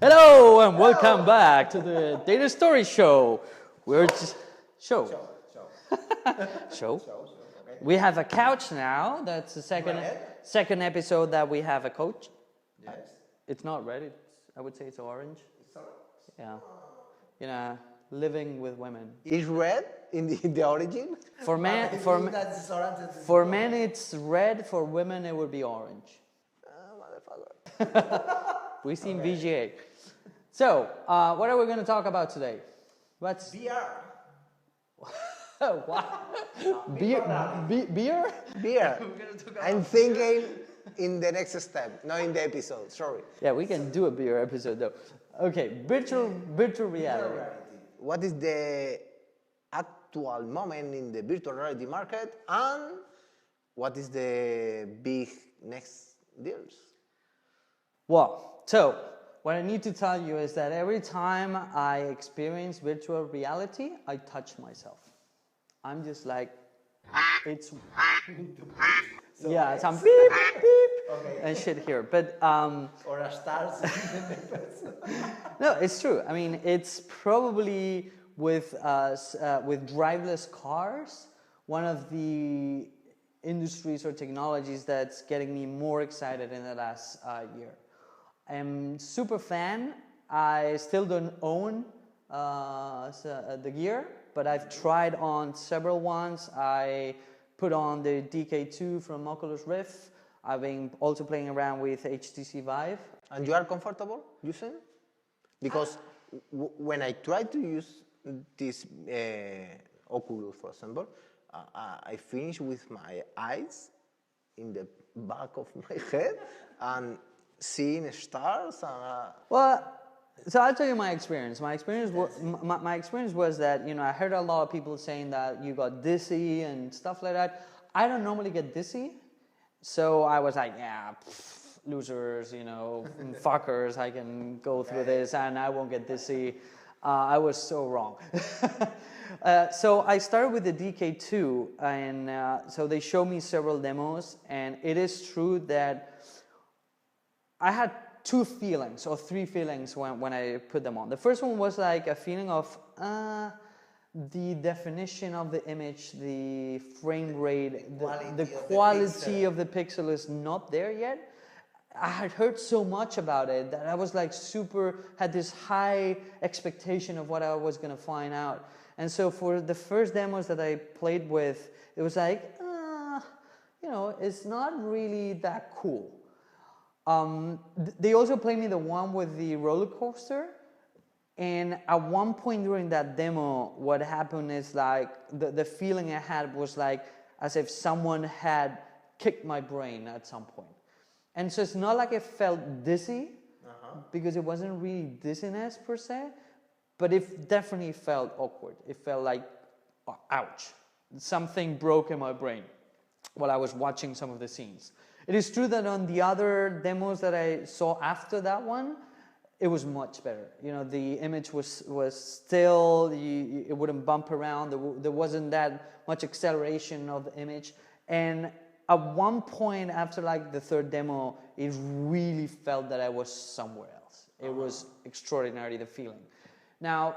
Hello and welcome back to the Data Story Show. We're just show. Okay. We have a couch now. That's the second episode that we have a couch. Yes. It's not red. I would say it's orange. It's orange. Yeah. You know, living with women. Is red in the origin? For men, it's red. For women, it would be orange. Motherfucker. We seen VGA. So, what are we going to talk about today? What's VR. what? Beer? Beer. I'm thinking in the next step, not in the episode. Sorry. Yeah, we can do a beer episode though. Okay, virtual reality. What is the actual moment in the virtual reality market, and what is the big next deals? Well, so what I need to tell you is that every time I experience virtual reality, I touch myself. I'm just like, it's yeah, some beep beep and shit here. But Or a stars. no, it's true. I mean, it's probably with driverless cars, one of the industries or technologies that's getting me more excited in the last year. I'm super fan. I still don't own the gear, but I've tried on several ones. I put on the DK2 from Oculus Rift. I've been also playing around with HTC Vive. And you are comfortable using? Because when I try to use this Oculus, for example, I finish with my eyes in the back of my head and seeing stars. Well, so I'll tell you my experience. My experience was that, you know, I heard a lot of people saying that you got dizzy and stuff like that. I don't normally get dizzy, so I was like, yeah, losers, you know, fuckers. I can go through this and I won't get dizzy. I was so wrong. So I started with the DK2, and so they showed me several demos, and it is true that I had two feelings or three feelings when I put them on. The first one was like a feeling of the definition of the image, the frame rate, the quality of the pixel is not there yet. I had heard so much about it that I was like had this high expectation of what I was going to find out. And so for the first demos that I played with, it was like, you know, it's not really that cool. They also played me the one with the roller coaster, and at one point during that demo, what happened is like the feeling I had was like as if someone had kicked my brain at some point. And so it's not like it felt dizzy, because it wasn't really dizziness per se, but it definitely felt awkward. It felt like, ouch, something broke in my brain while I was watching some of the scenes. It is true that on the other demos that I saw after that one, it was much better. You know, the image was still, it wouldn't bump around. There wasn't that much acceleration of the image. And at one point after like the third demo, it really felt that I was somewhere else. It was extraordinary, the feeling. Now,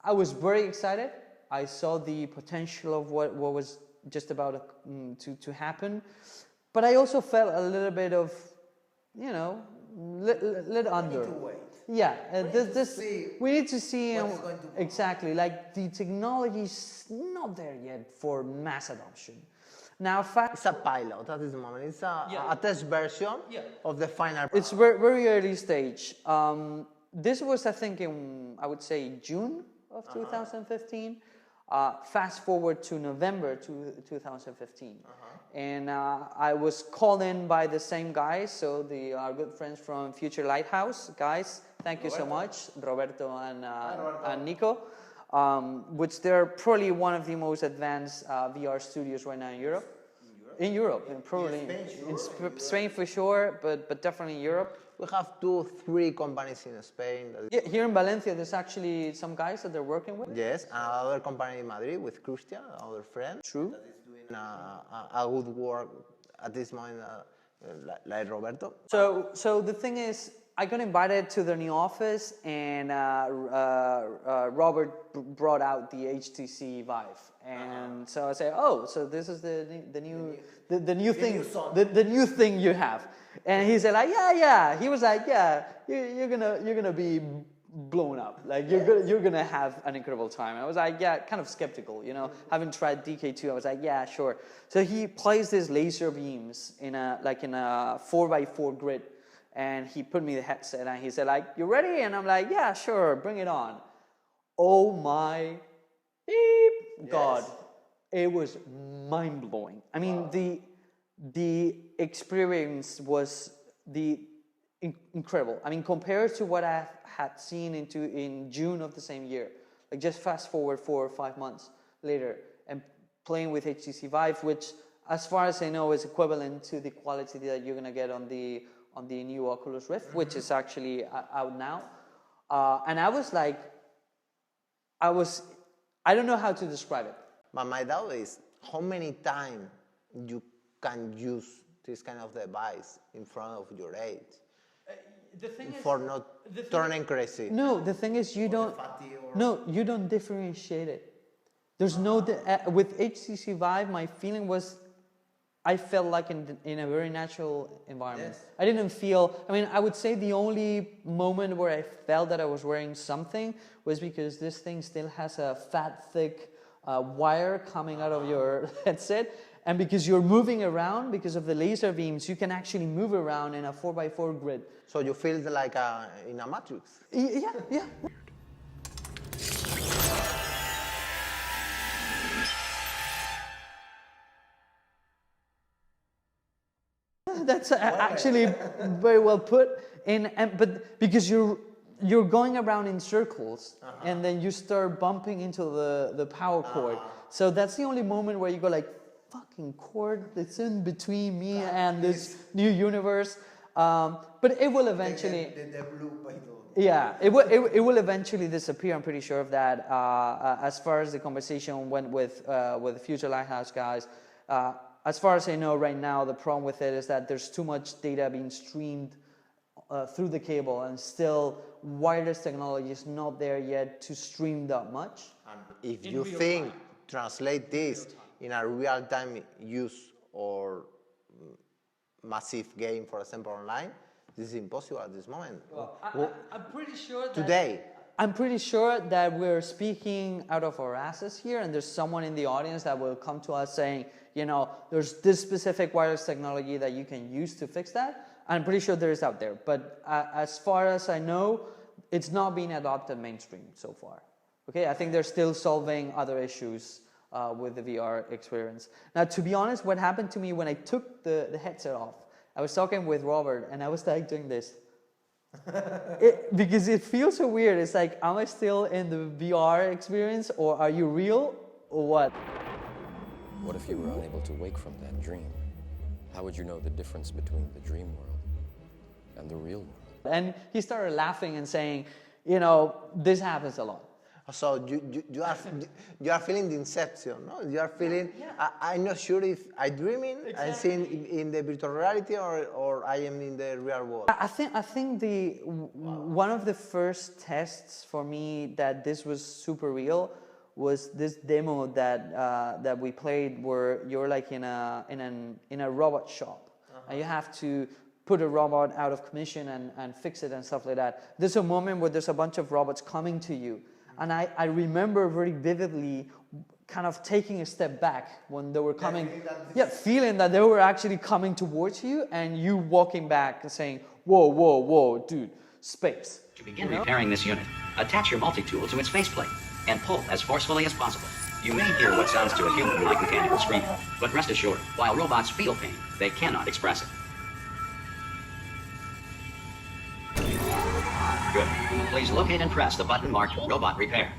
I was very excited. I saw the potential of what was just about to happen. But I also felt a little bit of, you know, little under. We need to wait. Yeah, we need to see what's going to exactly. Like the technology is not there yet for mass adoption. Now, it's a pilot at this moment. It's a test version of the final product. It's very early stage. This was, I think, I would say June of 2015. Fast forward to November 2015. And I was called in by the same guys, so our good friends from Future Lighthouse. Guys, thank you so much, Roberto and Nico, which they're probably one of the most advanced VR studios right now in Europe. In Europe, and probably in Spain for sure, but definitely in Europe. We have 2-3 companies in Spain. Yeah, here in Valencia, there's actually some guys that they're working with. Yes, another company in Madrid with Christian, our friend. True. That is doing a good work at this moment, like Roberto. So the thing is, I got invited to their new office, and Robert brought out the HTC Vive, and so I said, "Oh, so this is the new thing, the new thing you have." And he said, "Like, yeah." He was like, "Yeah, you're gonna be blown up. Like you're gonna have an incredible time." And I was like, "Yeah," kind of skeptical, you know, having tried DK2. I was like, "Yeah, sure." So he placed these laser beams in a 4x4 grid. And he put me the headset and he said like, "You ready?" And I'm like, "Yeah, sure, bring it on." Oh my God. It was mind-blowing. I mean, the experience was incredible. I mean, compared to what I had seen in June of the same year, like just fast forward 4 or 5 months later and playing with HTC Vive, which as far as I know is equivalent to the quality that you're gonna get on the new Oculus Rift, which is actually out now. And I was like, I don't know how to describe it. But my doubt is, how many times you can use this kind of device in front of your age? The thing for not turning crazy. No, the thing is you don't differentiate it. There's with HTC Vive, my feeling was I felt like in a very natural environment. Yes. I didn't feel, I mean, I would say the only moment where I felt that I was wearing something was because this thing still has a fat, thick wire coming out of your headset. And because you're moving around, because of the laser beams, you can actually move around in a 4x4 grid. So you feel like in a matrix? Yeah. That's actually very well put. But because you're going around in circles, and then you start bumping into the power cord. So that's the only moment where you go like, fucking cord, it's in between me and this new universe. But it will eventually. Yeah, it will eventually disappear. I'm pretty sure of that. As far as the conversation went with the future Lighthouse guys. As far as I know right now, the problem with it is that there's too much data being streamed through the cable, and still wireless technology is not there yet to stream that much. And if you think translate this in a real-time use or massive game, for example, online, this is impossible at this moment. Well, I'm pretty sure that today. I'm pretty sure that we're speaking out of our asses here, and there's someone in the audience that will come to us saying, you know, there's this specific wireless technology that you can use to fix that. I'm pretty sure there is out there, but as far as I know, it's not being adopted mainstream so far. Okay, I think they're still solving other issues with the VR experience. Now, to be honest, what happened to me when I took the headset off, I was talking with Robert, and I was like doing this. Because it feels so weird. It's like, am I still in the VR experience, or are you real, or what? What if you were unable to wake from that dream? How would you know the difference between the dream world and the real world? And he started laughing and saying, you know, this happens a lot. So you are feeling the inception, no? You are feeling. Yeah. I'm not sure if I'm dreaming. Exactly. I'm seeing in the virtual reality, or I am in the real world. I think one of the first tests for me that this was super real was this demo that we played, where you're like in a robot shop, and you have to put a robot out of commission and fix it and stuff like that. There's a moment where there's a bunch of robots coming to you. And I remember very vividly kind of taking a step back when they were coming, feeling that they were actually coming towards you, and you walking back and saying, whoa, dude, space. To begin repairing this unit, attach your multi-tool to its faceplate and pull as forcefully as possible. You may hear what sounds to a human like mechanical screaming, but rest assured, while robots feel pain, they cannot express it. Good. Please locate and press the button marked Robot Repair.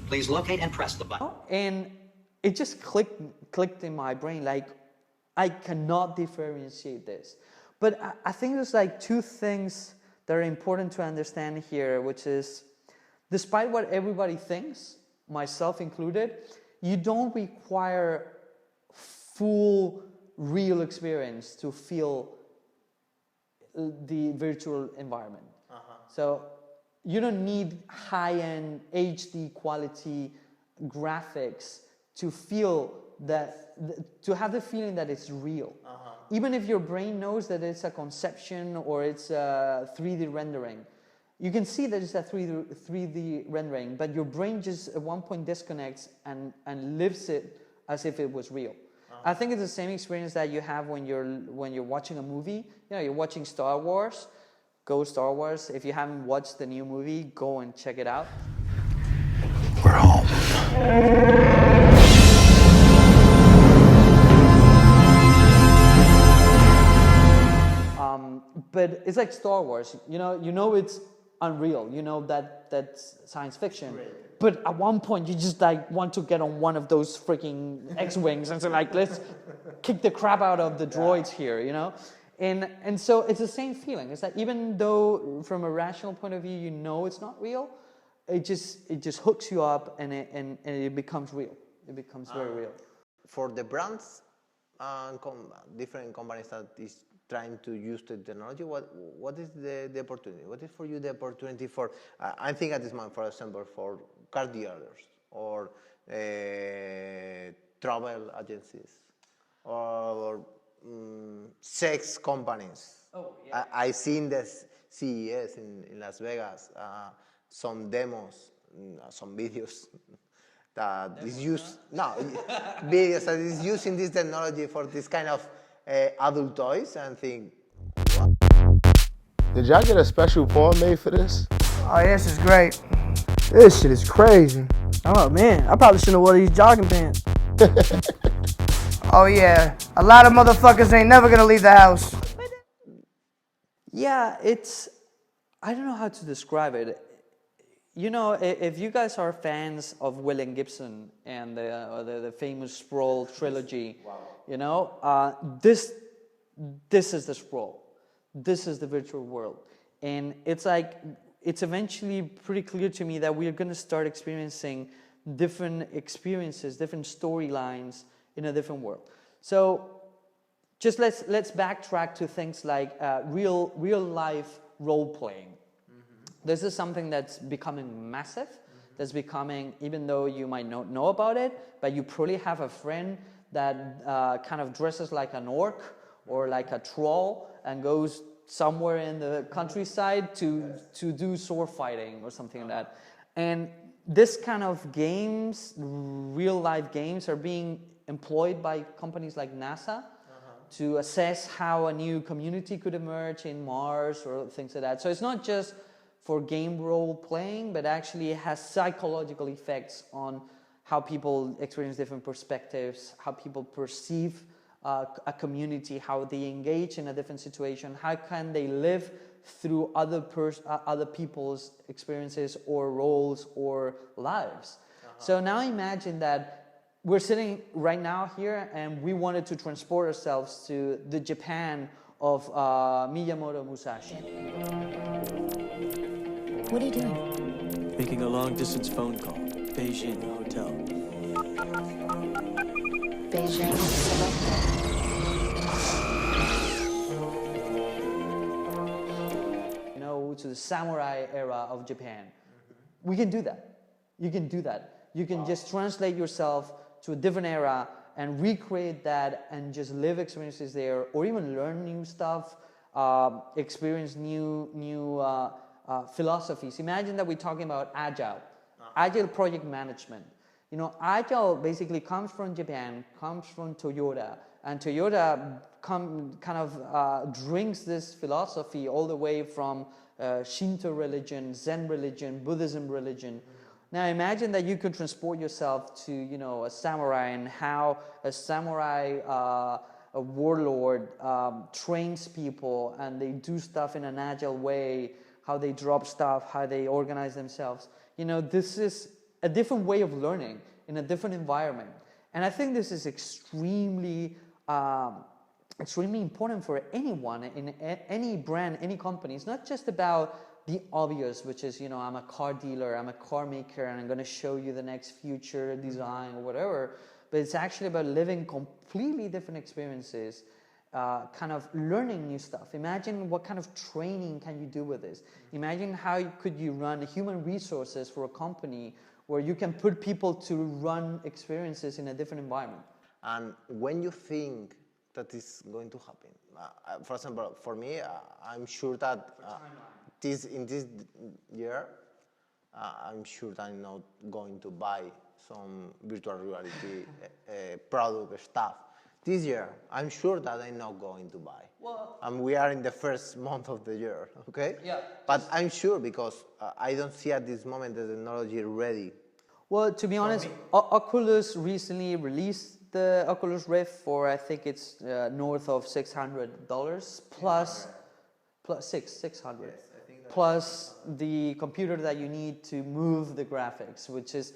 Please locate and press the button. And it just clicked in my brain, like, I cannot differentiate this. But I think there's like two things that are important to understand here, which is, despite what everybody thinks, myself included, you don't require full real experience to feel the virtual environment. So you don't need high-end HD quality graphics to feel that, to have the feeling that it's real. Even if your brain knows that it's a conception or it's a 3D rendering, you can see that it's a 3D rendering, but your brain just at one point disconnects and lives it as if it was real. I think it's the same experience that you have when you're watching a movie. You know, you're watching Star Wars. Go Star Wars. If you haven't watched the new movie, go and check it out. We're home. But it's like Star Wars. You know it's unreal. You know that that's science fiction. Right. But at one point, you just like want to get on one of those freaking X-wings and say like, let's kick the crap out of the droids here. You know. And so it's the same feeling. It's like even though from a rational point of view you know it's not real, it just hooks you up and it becomes real. It becomes very real. For the brands and different companies that is trying to use the technology, what is the opportunity? What is for you the opportunity for? I think at this moment, for example, for car dealers or travel agencies or sex companies. Oh, yeah. I seen this CES in Las Vegas, some demos, some videos that is used. No, videos that is using this technology for this kind of adult toys, and think, what? Did y'all get a special form made for this? Oh, this is great. This shit is crazy. Oh man, I probably shouldn't have worn these jogging pants. Oh yeah, a lot of motherfuckers ain't never gonna leave the house. Yeah, I don't know how to describe it. You know, if you guys are fans of William Gibson and the famous Sprawl trilogy, you know, this is the Sprawl. This is the virtual world. And it's like, it's eventually pretty clear to me that we're going to start experiencing different experiences, different storylines in a different world. So just let's backtrack to things like real life role playing. This is something that's becoming massive. That's becoming, even though you might not know about it, but you probably have a friend that kind of dresses like an orc or like a troll and goes somewhere in the countryside to do sword fighting or something like that. And this kind of games, real life games, are being employed by companies like NASA to assess how a new community could emerge in Mars or things like that. So it's not just for game role playing, but actually it has psychological effects on how people experience different perspectives, how people perceive a community, how they engage in a different situation, how can they live through other people's experiences or roles or lives. So now imagine that we're sitting right now here and we wanted to transport ourselves to the Japan of Miyamoto Musashi. What are you doing? Making a long-distance phone call. Beijing Hotel. Beijing selected. You know, to the samurai era of Japan. We can do that. You can do that. You can just translate yourself to a different era and recreate that and just live experiences there, or even learn new stuff, experience new philosophies. Imagine that we're talking about agile project management. You know, agile basically comes from Japan, comes from Toyota, and Toyota drinks this philosophy all the way from Shinto religion, Zen religion, Buddhism religion. Now imagine that you could transport yourself to, you know, a samurai, and how a samurai, a warlord, trains people, and they do stuff in an agile way, how they drop stuff, how they organize themselves. You know, this is a different way of learning in a different environment. And I think this is extremely important for anyone, in any brand, any company. It's not just about the obvious, which is, you know, I'm a car dealer, I'm a car maker, and I'm going to show you the next future design or whatever. but it's actually about living completely different experiences, kind of learning new stuff. Imagine what kind of training can you do with this. Imagine how could you run human resources for a company where you can put people to run experiences in a different environment. And when you think that is going to happen, for example, for me, I'm sure that in this year, I'm sure that I'm not going to buy some virtual reality product stuff. This year, I'm sure that I'm not going to buy. Well, and we are in the first month of the year, okay? Yeah. But I'm sure because I don't see at this moment the technology ready. Well, to be honest, Oculus recently released the Oculus Rift for, I think it's north of $600 plus 600 plus the computer that you need to move the graphics, which is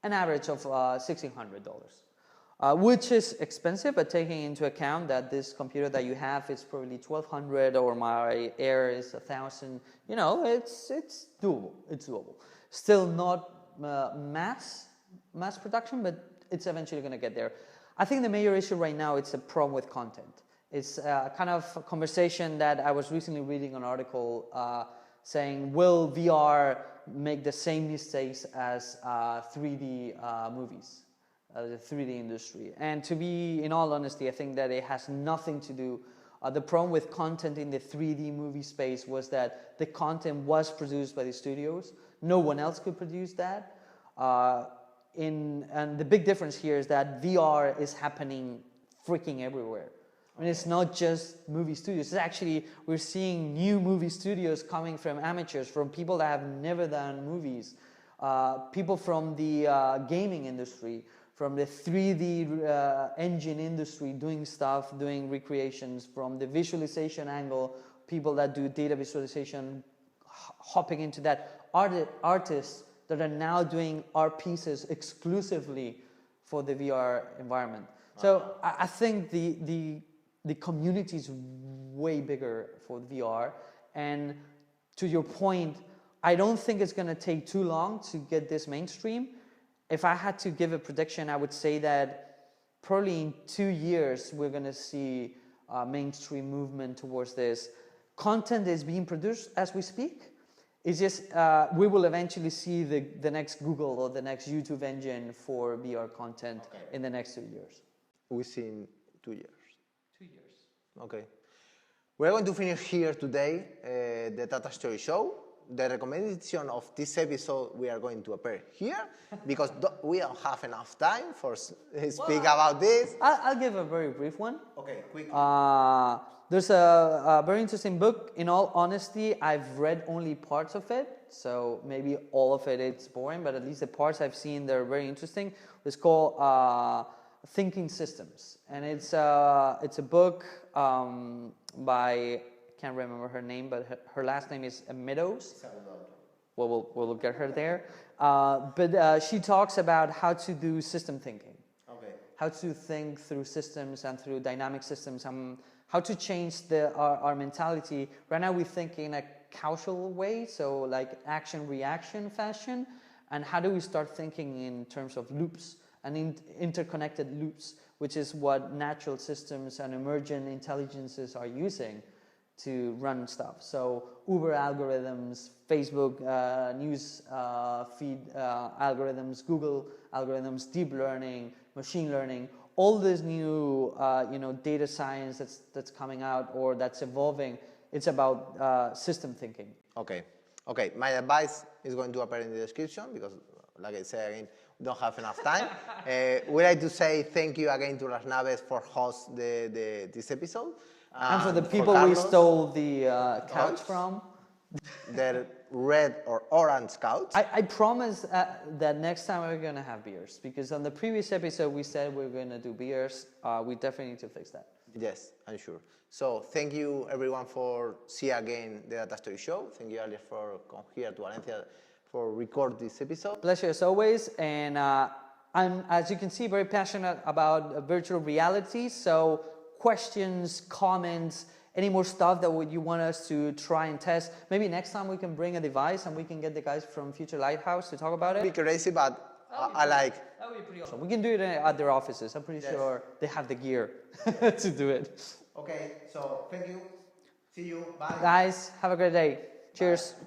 an average of $1,600, which is expensive, but taking into account that this computer that you have is probably $1,200 or my Air is $1,000, you know, it's doable. It's doable. Still not mass production, but it's eventually going to get there. I think the major issue right now it's a problem with content. It's kind of a conversation that I was recently reading an article saying, will VR make the same mistakes as 3D movies, the 3D industry? And to be, in all honesty, I think that it has nothing to do. The problem with content in the 3D movie space was that the content was produced by the studios. No one else could produce that. And the big difference here is that VR is happening freaking everywhere. I mean, it's not just movie studios. It's actually, we're seeing new movie studios coming from amateurs, from people that have never done movies, people from the gaming industry, from the 3D engine industry doing stuff, doing recreations, from the visualization angle, people that do data visualization, hopping into that, artists that are now doing art pieces exclusively for the VR environment. So I think the community is way bigger for VR, and to your point, I don't think it's going to take too long to get this mainstream. If I had to give a prediction, I would say that probably in 2 years we're going to see a mainstream movement towards this. Content is being produced as we speak. It's just we will eventually see the next Google or the next YouTube engine for VR content in the next 2 years. We see in 2 years. 2 years. Okay. We're going to finish here today the Data Story Show. The recommendation of this episode we are going to appear here because we don't have enough time for speak about this. I'll give a very brief one. Okay, quickly. There's a very interesting book. In all honesty, I've read only parts of it, so maybe all of it it's boring, but at least the parts I've seen, they're very interesting. It's called Thinking Systems, and it's a book by, I can't remember her name, but her last name is Meadows. Well, we'll get her there. But she talks about how to do system thinking. Okay. How to think through systems and through dynamic systems. How to change our mentality. Right now we think in a causal way, so like action-reaction fashion. And how do we start thinking in terms of loops and interconnected loops, which is what natural systems and emergent intelligences are using to run stuff. So Uber algorithms, Facebook news feed algorithms, Google algorithms, deep learning, machine learning, all this new data science that's coming out or that's evolving, it's about system thinking. Okay. My advice is going to appear in the description because, like I said again, we don't have enough time. We'd like to say thank you again to Las Naves for hosting this episode. And for the people we stole the couch from. The red or orange couch. I promise that next time we're going to have beers. Because on the previous episode we said we were going to do beers. We definitely need to fix that. Yes, I'm sure. So thank you everyone for seeing again the Data Story Show. Thank you, Alex, for coming here to Valencia for record this episode. Pleasure as always. And I'm, as you can see, very passionate about virtual reality. So questions, comments, any more stuff that you want us to try and test. Maybe next time we can bring a device and we can get the guys from Future Lighthouse to talk about it. It'd be crazy, but I like. That would be pretty awesome. We can do it at their offices. I'm pretty sure they have the gear to do it. Okay, so thank you. See you. Bye. Guys, have a great day. Cheers. Bye.